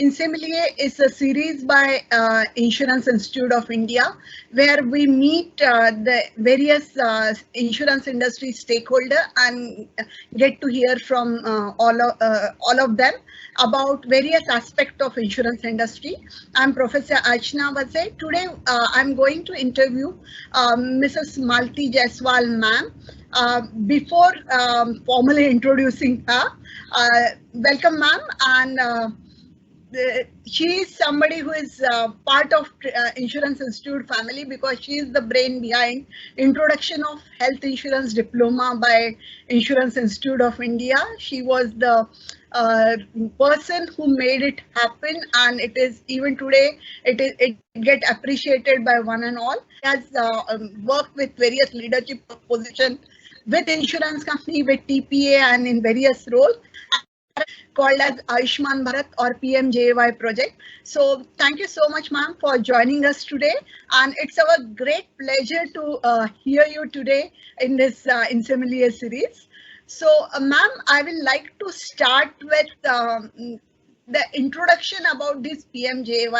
InSimilie is a series by Insurance Institute of India, where we meet the various insurance industry stakeholder and get to hear from all of them about various aspects of insurance industry. I'm Professor Archana Vase. Today, I'm going to interview Mrs. Malti Jaiswal, ma'am. Before formally introducing her, welcome, ma'am, and she is somebody who is part of Insurance Institute family because she is the brain behind introduction of health insurance diploma by Insurance Institute of India. She was the person who made it happen, and it is even today it get appreciated by one and all. Has worked with various leadership position with insurance company, with TPA, and in various roles called as Ayushman Bharat or PMJAY project. So thank you so much, ma'am, for joining us today. And it's our great pleasure to hear you today in this InSimilie series. So, ma'am, I will like to start with the introduction about this PMJAY,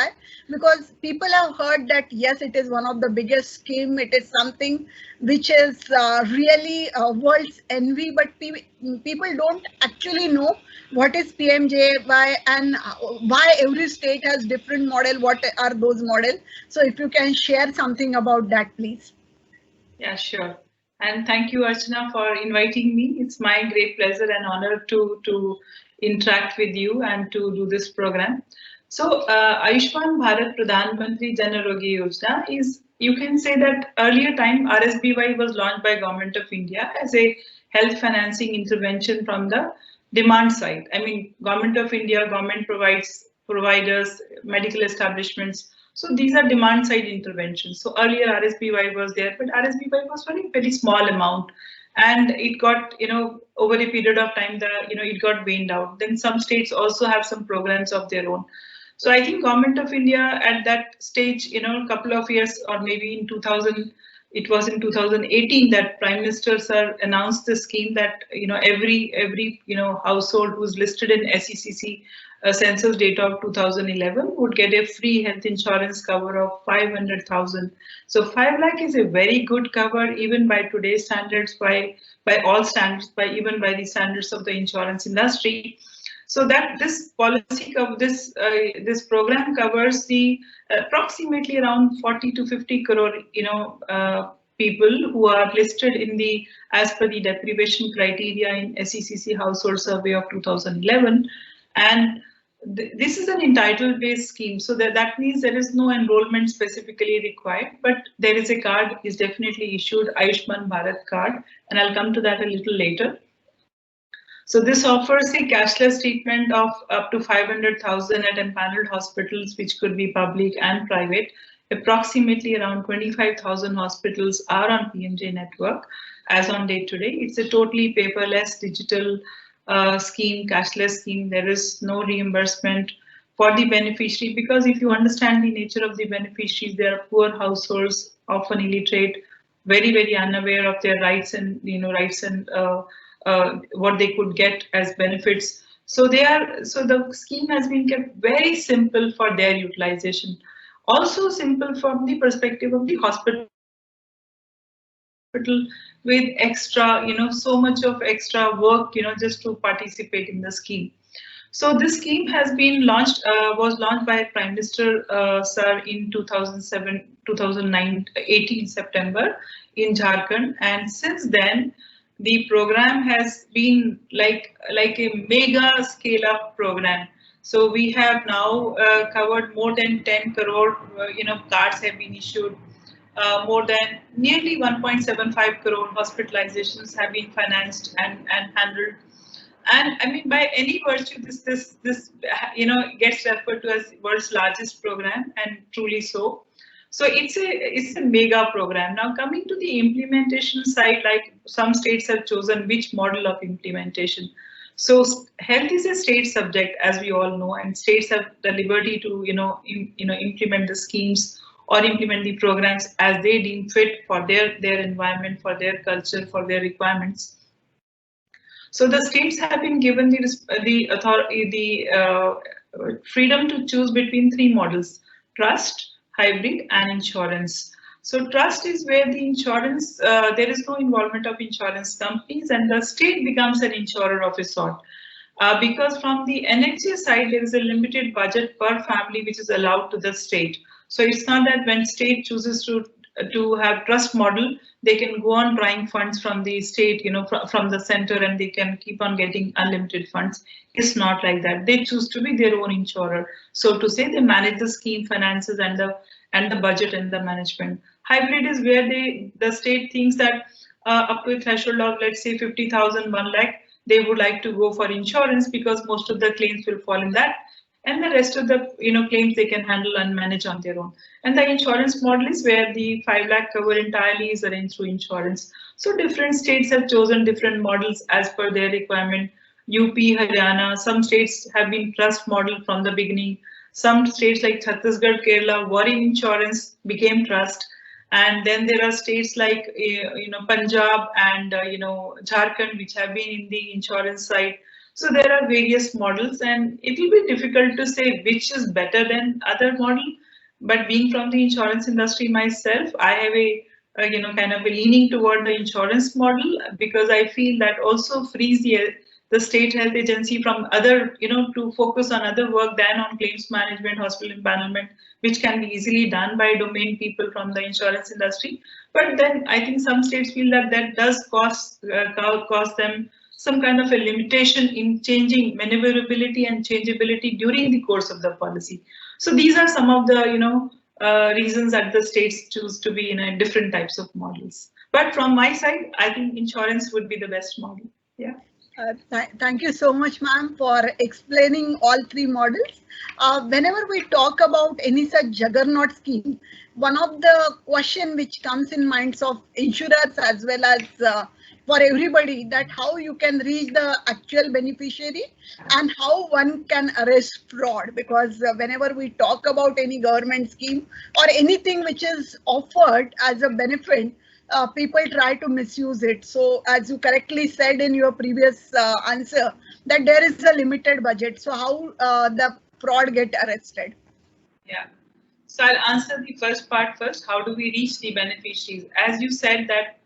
because people have heard that yes, it is one of the biggest scheme. It is something which is really world's envy, but people don't actually know what is PMJAY and why every state has different model. What are those models? So if you can share something about that, please. Yeah, sure. And thank you, Archana, for inviting me. It's my great pleasure and honor to interact with you and to do this program. So Ayushman Bharat Pradhan Mantri Jan Arogya Yojana is, you can say that earlier time RSBY was launched by Government of India as a health financing intervention from the demand side. I mean, Government of India, government provides providers, medical establishments. So these are demand side interventions. So earlier RSBY was there, but RSBY was very small amount, and it got, over a period of time, it got waned out. Then some states also have some programs of their own. So I think Government of India at that stage, a couple of years, or maybe in 2000, it was in 2018 that Prime Minister Sir announced the scheme that every household who's listed in SECC census data of 2011 would get a free health insurance cover of 500,000. So 5 lakh is a very good cover, even by today's standards, by all standards, even by the standards of the insurance industry. So that this policy of this program covers the approximately around 40 to 50 crore people who are listed in the as per the deprivation criteria in SECC household survey of 2011, and this is an entitled based scheme, so that means there is no enrollment specifically required, but there is a card is definitely issued, Ayushman Bharat card, and I'll come to that a little later. So this offers a cashless treatment of up to 500,000 at empaneled hospitals, which could be public and private. Approximately around 25,000 hospitals are on PMJ network as on date today. It's a totally paperless digital scheme, cashless scheme. There is no reimbursement for the beneficiary, because if you understand the nature of the beneficiaries, they are poor households, often illiterate, very unaware of their rights and what they could get as benefits. So the scheme has been kept very simple for their utilization. Also simple from the perspective of the hospital with extra, so much of extra work, just to participate in the scheme. So this scheme has been launched, was launched by Prime Minister Sir in 2018 September in Jharkhand, and since then the program has been like a mega scale up program. So we have now covered more than 10 crore, cards have been issued. More than nearly 1.75 crore hospitalizations have been financed and handled. And I mean, by any virtue, this gets referred to as world's largest program, and truly so. So it's a mega program. Now coming to the implementation side, like some states have chosen which model of implementation. So health is a state subject, as we all know, and states have the liberty to implement the schemes or implement the programs as they deem fit for their environment, for their culture, for their requirements. So the states have been given the freedom to choose between three models: trust, hybrid, and insurance. So trust is where the insurance, there is no involvement of insurance companies, and the state becomes an insurer of a sort. Because from the NHS side, there is a limited budget per family which is allowed to the state. So it's not that when state chooses to have trust model, they can go on drawing funds from the state, from the center, and they can keep on getting unlimited funds. It's not like that. They choose to be their own insurer. So to say, they manage the scheme finances and the budget and the management. Hybrid is where the state thinks that up to a threshold of, let's say, 50,000, 1 lakh, they would like to go for insurance because most of the claims will fall in that, and the rest of the claims they can handle and manage on their own. And the insurance model is where the 5 lakh cover entirely is arranged through insurance. So different states have chosen different models as per their requirement. UP, Haryana, some states have been trust model from the beginning. Some states like Chhattisgarh, Kerala were in insurance, became trust. And then there are states like Punjab and Jharkhand, which have been in the insurance side. So there are various models, and it will be difficult to say which is better than other model. But being from the insurance industry myself, I have a kind of a leaning toward the insurance model, because I feel that also frees the state health agency from other, to focus on other work than on claims management, hospital empanelment, which can be easily done by domain people from the insurance industry. But then I think some states feel that does cost them some kind of a limitation in changing maneuverability and changeability during the course of the policy. So these are some of the reasons that the states choose to be in different types of models. But from my side, I think insurance would be the best model. Yeah. Thank you so much, ma'am, for explaining all three models. Whenever we talk about any such juggernaut scheme, one of the question which comes in minds of insurers as well as for everybody, that how you can reach the actual beneficiary and how one can arrest fraud, because whenever we talk about any government scheme or anything which is offered as a benefit, people try to misuse it. So as you correctly said in your previous answer, that there is a limited budget. So how the fraud get arrested? Yeah. So I'll answer the first part first. How do we reach the beneficiaries? As you said that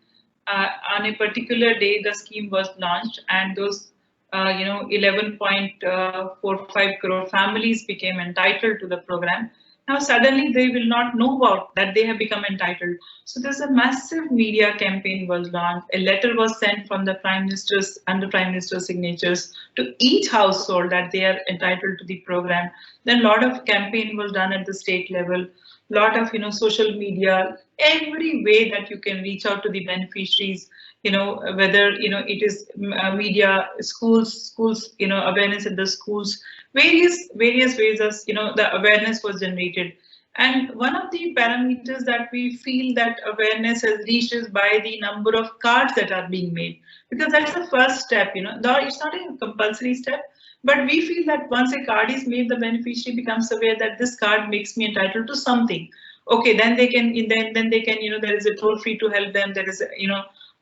on a particular day, the scheme was launched, and those 11.45 crore families became entitled to the program. Now suddenly they will not know about that they have become entitled. So there's a massive media campaign was launched. A letter was sent from the Prime Minister's under Prime Minister's signatures to each household that they are entitled to the program. Then a lot of campaign was done at the state level. Lot of social media, every way that you can reach out to the beneficiaries. Whether it is media, schools, awareness in the schools, various ways as the awareness was generated. And one of the parameters that we feel that awareness has reached is by the number of cards that are being made, because that's the first step. Though it's not a compulsory step, but we feel that once a card is made, the beneficiary becomes aware that this card makes me entitled to something. Okay, then they can there is a toll free to help them. There is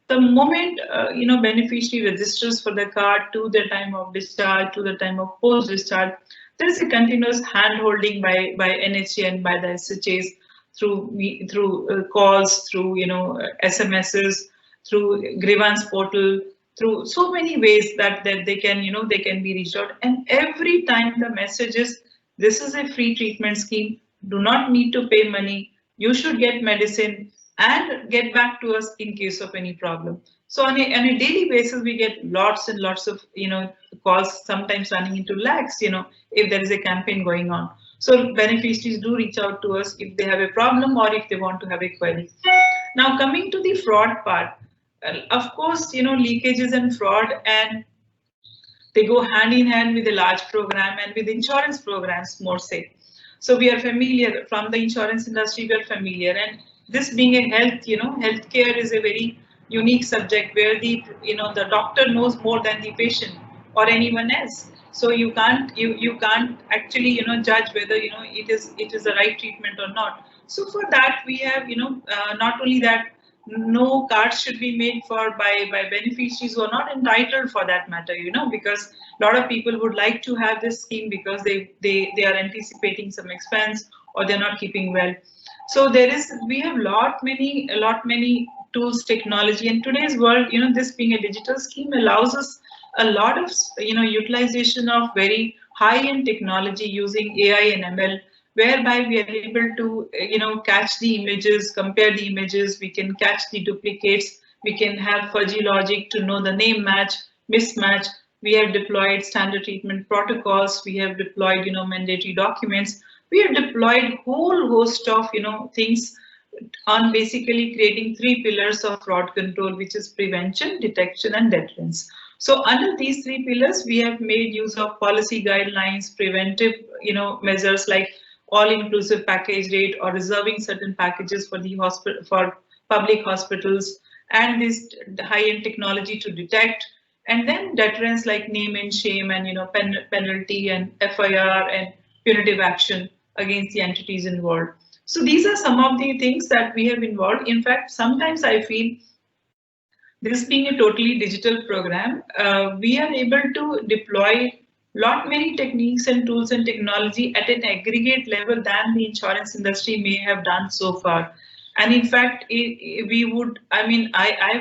the moment beneficiary registers for the card to the time of discharge, to the time of post discharge, there is a continuous hand holding by NHA and by the SHAs through calls, through SMSs, through grievance portal, through so many ways that they can be reached out. And every time the message is, this is a free treatment scheme, do not need to pay money, you should get medicine and get back to us in case of any problem. So on a daily basis, we get lots and lots of calls, sometimes running into lakhs, if there is a campaign going on. So beneficiaries do reach out to us if they have a problem or if they want to have a query. Now coming to the fraud part, of course, leakages and fraud, and they go hand in hand with a large program and with insurance programs more say. So we are familiar from the insurance industry, we are familiar, and this being a healthcare is a very unique subject where the doctor knows more than the patient or anyone else. So you can't actually judge whether it is the right treatment or not. So for that we have not only that, no cards should be made for by beneficiaries who are not entitled for that matter, because a lot of people would like to have this scheme because they are anticipating some expense or they're not keeping well. So we have a lot many tools, technology. In today's world, this being a digital scheme allows us a lot of utilization of very high-end technology using AI and ML, whereby we are able to catch the images, compare the images, we can catch the duplicates, we can have fuzzy logic to know the name match, mismatch. We have deployed standard treatment protocols, we have deployed mandatory documents, we have deployed whole host of things on basically creating 3 pillars of fraud control, which is prevention, detection, and deterrence. So under these 3 pillars, we have made use of policy guidelines, preventive measures like all-inclusive package rate or reserving certain packages for the hospital, for public hospitals, and this high-end technology to detect, and then deterrence like name and shame and penalty and FIR and punitive action against the entities involved. So these are some of the things that we have involved. In fact, sometimes I feel this being a totally digital program, we are able to deploy many techniques and tools and technology at an aggregate level than the insurance industry may have done so far. And in fact, I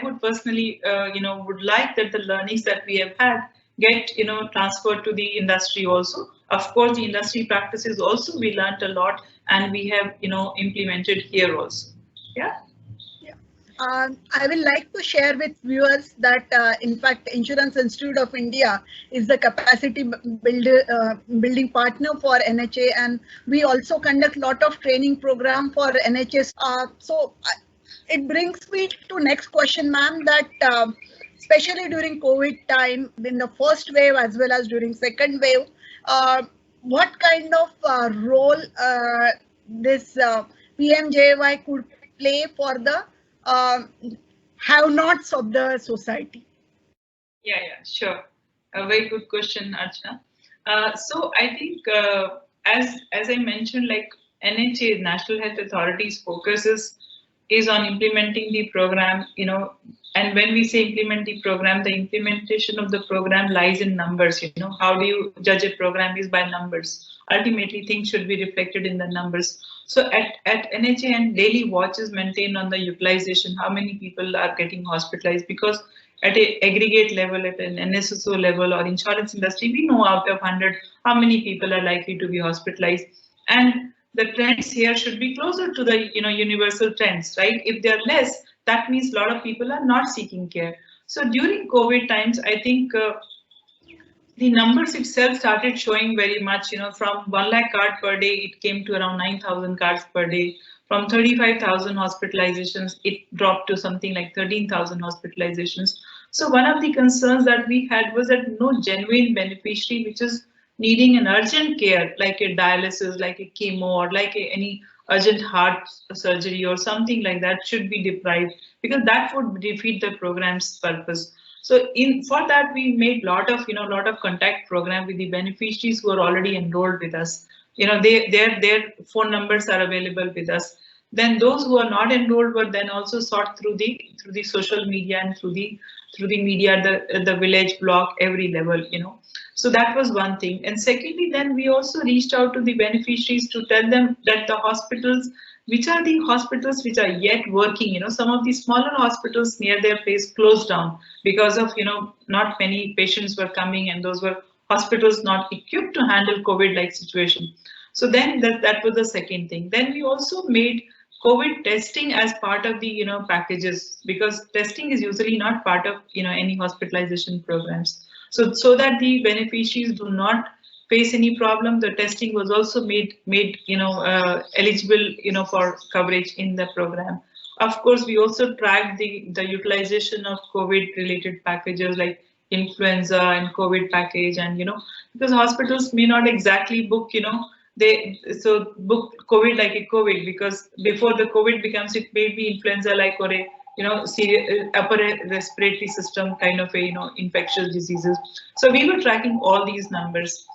would personally, would like that the learnings that we have had get, transferred to the industry also. Of course, the industry practices also we learned a lot, and we have, implemented here also. Yeah. I will like to share with viewers that, in fact, Insurance Institute of India is the capacity building partner for NHA, and we also conduct a lot of training program for NHS. So it brings me to next question, ma'am, that especially during COVID time, in the first wave as well as during second wave, what kind of role this PMJY could play for the have-nots of the society? Yeah, sure. A very good question, Archana. So I think, as I mentioned, like NHA, National Health Authority's focus is on implementing the program, and when we say implement the program, the implementation of the program lies in numbers. How do you judge a program is by numbers. Ultimately, things should be reflected in the numbers. So at NHA, and daily watch is maintained on the utilization, how many people are getting hospitalized, because at an aggregate level, at an NSSO level or insurance industry, we know out of 100 how many people are likely to be hospitalized, and the trends here should be closer to the universal trends, right? If they're less, that means a lot of people are not seeking care. So during COVID times, I think the numbers itself started showing very much, from 1 lakh card per day, it came to around 9,000 cards per day. From 35,000 hospitalizations, it dropped to something like 13,000 hospitalizations. So one of the concerns that we had was that no genuine beneficiary which is needing an urgent care, like a dialysis, like a chemo, or like any urgent heart surgery or something like that, should be deprived, because that would defeat the program's purpose. So for that, we made lot of contact program with the beneficiaries who are already enrolled with us. Their phone numbers are available with us. Then those who are not enrolled were then also sought through the social media and through the media, the village block, every level, So that was one thing. And secondly, then we also reached out to the beneficiaries to tell them that the hospitals, which are the hospitals which are yet working, some of the smaller hospitals near their place closed down because of, not many patients were coming, and those were hospitals not equipped to handle COVID-like situation. So then that was the second thing. Then we also made COVID testing as part of the packages, because testing is usually not part of any hospitalization programs. So that the beneficiaries do not face any problem, the testing was also made eligible for coverage in the program. Of course, we also tracked the utilization of COVID related packages like influenza and COVID package, and because hospitals may not exactly book book COVID like a COVID, because before the COVID becomes, it may be influenza like, or a upper respiratory system kind of a infectious diseases. So we were tracking all these numbers.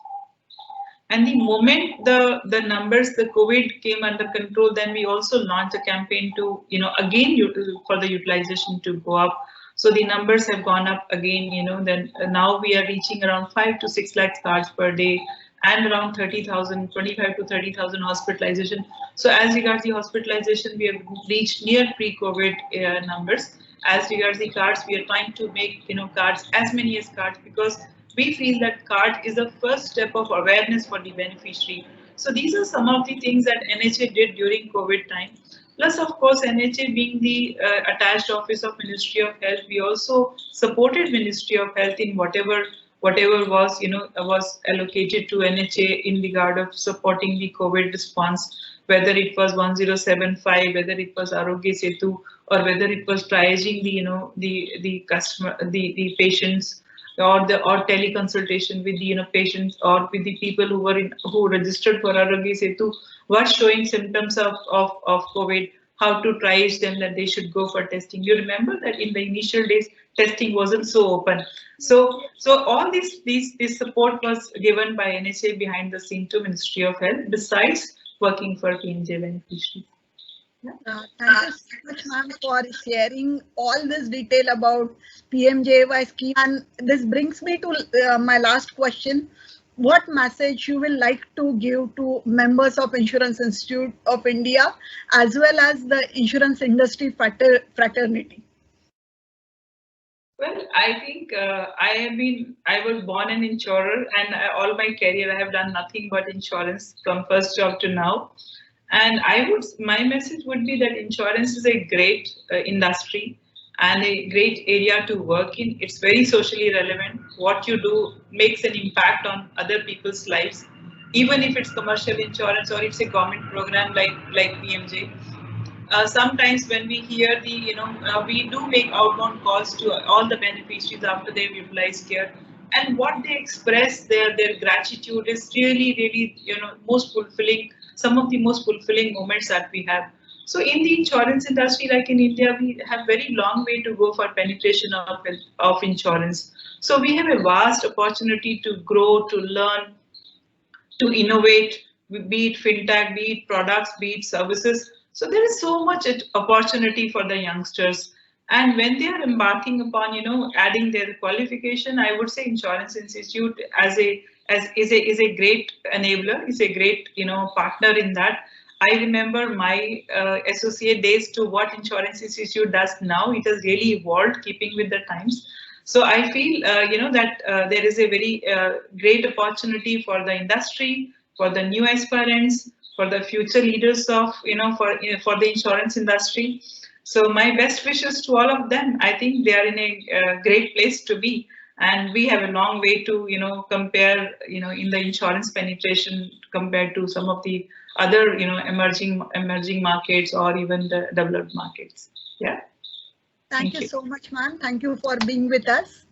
And the moment the numbers, the COVID came under control, then we also launched a campaign to, again for the utilization to go up. So the numbers have gone up again, then now we are reaching around 5 to 6 lakh cards per day and around 30,000, 25 to 30,000 hospitalization. So as regards the hospitalization, we have reached near pre-COVID numbers. As regards the cards, we are trying to make, cards, as many as cards, because we feel that card is the first step of awareness for the beneficiary. So these are some of the things that NHA did during COVID time. Plus, of course, NHA being the attached office of Ministry of Health, we also supported Ministry of Health in whatever was was allocated to NHA in regard of supporting the COVID response, whether it was 1075, whether it was Arogya Setu, or whether it was triaging the customer, the patients, or teleconsultation with the patients, or with the people who registered for Arogya Setu were showing symptoms of COVID, how to triage them that they should go for testing. You remember that in the initial days, testing wasn't so open. So all this support was given by NHA behind the scene to Ministry of Health, besides working for PMJ beneficiaries. Thank you so much, ma'am, for sharing all this detail about PMJAY scheme. And this brings me to my last question. What message you will like to give to members of Insurance Institute of India, as well as the insurance industry fraternity? Well, I think I was born an insurer, and all my career I have done nothing but insurance from first job to now. And my message would be that insurance is a great industry and a great area to work in. It's very socially relevant. What you do makes an impact on other people's lives, even if it's commercial insurance or it's a government program like PMJ. Sometimes when we hear we do make outbound calls to all the beneficiaries after they've utilized care, and what they express, their gratitude is really most fulfilling. Some of the most fulfilling moments that we have. So in the insurance industry, like in India, we have very long way to go for penetration of insurance. So we have a vast opportunity to grow, to learn, to innovate, be it fintech, be it products, be it services. So there is so much opportunity for the youngsters. And when they are embarking upon, adding their qualification, I would say Insurance Institute is a great enabler, is a great partner in that. I remember my associate days to what Insurance Institute does now. It has really evolved, keeping with the times. So I feel that there is a very great opportunity for the industry, for the new aspirants, for the future leaders of for the insurance industry. So my best wishes to all of them. I think they are in a great place to be, and we have a long way to compare in the insurance penetration compared to some of the other emerging markets or even the developed markets. Yeah. Thank you so much, ma'am. Thank you for being with us.